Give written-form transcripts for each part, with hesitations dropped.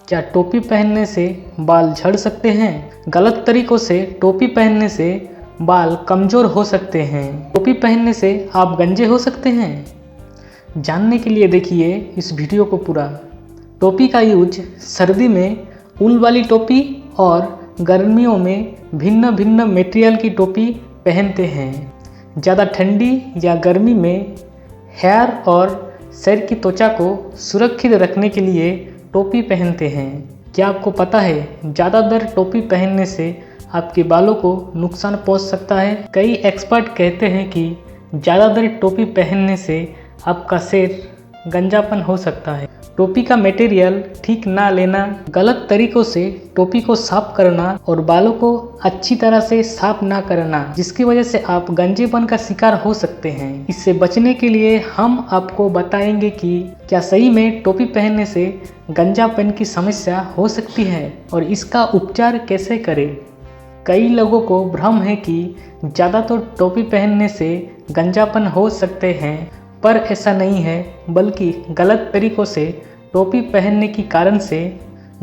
क्या टोपी पहनने से बाल झड़ सकते हैं? गलत तरीकों से टोपी पहनने से बाल कमज़ोर हो सकते हैं। टोपी पहनने से आप गंजे हो सकते हैं? जानने के लिए देखिए इस वीडियो को पूरा। टोपी का यूज सर्दी में ऊन वाली टोपी और गर्मियों में भिन्न भिन्न मटेरियल की टोपी पहनते हैं। ज़्यादा ठंडी या गर्मी में हेयर और सिर की त्वचा को सुरक्षित रखने के लिए टोपी पहनते हैं। क्या आपको पता है ज़्यादातर टोपी पहनने से आपके बालों को नुकसान पहुंच सकता है? कई एक्सपर्ट कहते हैं कि ज़्यादातर टोपी पहनने से आपका सिर गंजापन हो सकता है। टोपी का मटेरियल ठीक ना लेना, गलत तरीकों से टोपी को साफ करना और बालों को अच्छी तरह से साफ ना करना, जिसकी वजह से आप गंजेपन का शिकार हो सकते हैं। इससे बचने के लिए हम आपको बताएंगे कि क्या सही में टोपी पहनने से गंजापन की समस्या हो सकती है और इसका उपचार कैसे करें। कई लोगों को भ्रम है कि ज़्यादातर टोपी पहनने से गंजापन हो सकते हैं, पर ऐसा नहीं है, बल्कि गलत तरीकों से टोपी पहनने के कारण से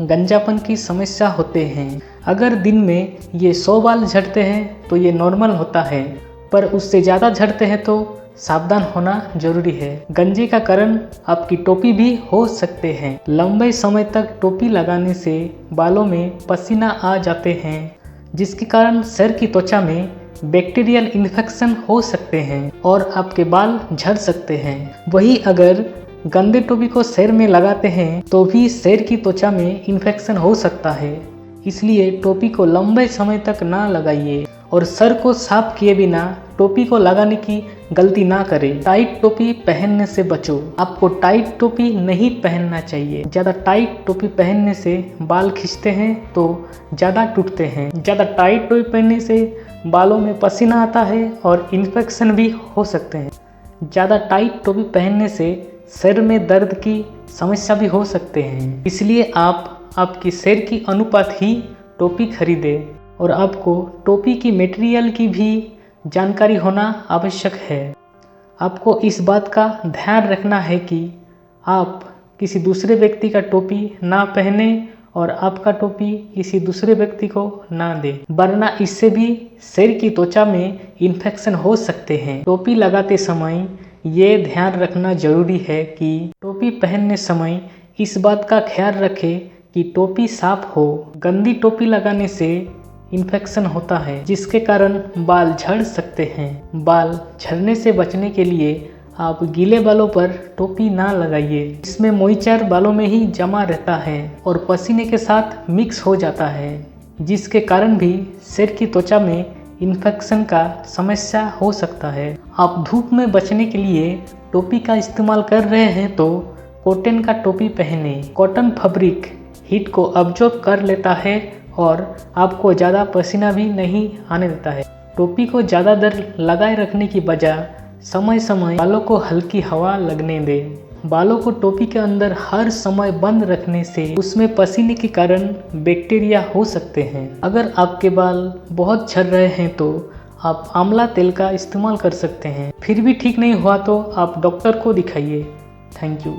गंजापन की समस्या होते हैं। अगर दिन में ये 100 बाल झड़ते हैं तो ये नॉर्मल होता है, पर उससे ज़्यादा झड़ते हैं तो सावधान होना जरूरी है। गंजे का कारण आपकी टोपी भी हो सकते हैं। लंबे समय तक टोपी लगाने से बालों में पसीना आ जाते हैं, जिसके कारण सिर की त्वचा में बैक्टीरियल इन्फेक्शन हो सकते हैं और आपके बाल झड़ सकते हैं। वहीं अगर गंदे टोपी को सिर में लगाते हैं तो भी सिर की त्वचा में इन्फेक्शन हो सकता है। इसलिए टोपी को लंबे समय तक ना लगाइए और सर को साफ किए बिना टोपी को लगाने की गलती ना करें। टाइट टोपी पहनने से बचो। आपको टाइट टोपी नहीं पहनना चाहिए। ज़्यादा टाइट टोपी पहनने से बाल खींचते हैं तो ज़्यादा टूटते हैं। ज़्यादा टाइट टोपी पहनने से बालों में पसीना आता है और इन्फेक्शन भी हो सकते हैं। ज़्यादा टाइट टोपी पहनने से सिर में दर्द की समस्या भी हो सकते हैं। इसलिए आप आपकी सिर की अनुपात ही टोपी खरीदें और आपको टोपी की मटेरियल की भी जानकारी होना आवश्यक है। आपको इस बात का ध्यान रखना है कि आप किसी दूसरे व्यक्ति का टोपी ना पहने और आपका टोपी किसी दूसरे व्यक्ति को ना दे, वरना इससे भी सिर की त्वचा में इन्फेक्शन हो सकते हैं। टोपी लगाते समय ये ध्यान रखना जरूरी है कि टोपी पहनने समय इस बात का ख्याल रखें कि टोपी साफ हो। गंदी टोपी लगाने से इन्फेक्शन होता है, जिसके कारण बाल झड़ सकते हैं। बाल झड़ने से बचने के लिए आप गीले बालों पर टोपी ना लगाइए। इसमें मॉइस्चर बालों में ही जमा रहता है और पसीने के साथ मिक्स हो जाता है, जिसके कारण भी सिर की त्वचा में इन्फेक्शन का समस्या हो सकता है। आप धूप में बचने के लिए टोपी का इस्तेमाल कर रहे हैं तो कॉटन का टोपी पहने। कॉटन फैब्रिक हीट को अब्जॉर्ब कर लेता है और आपको ज़्यादा पसीना भी नहीं आने देता है। टोपी को ज़्यादा देर लगाए रखने की बजाय समय समय बालों को हल्की हवा लगने दें। बालों को टोपी के अंदर हर समय बंद रखने से उसमें पसीने के कारण बैक्टीरिया हो सकते हैं। अगर आपके बाल बहुत झड़ रहे हैं तो आप आंवला तेल का इस्तेमाल कर सकते हैं। फिर भी ठीक नहीं हुआ तो आप डॉक्टर को दिखाइए। Thank you.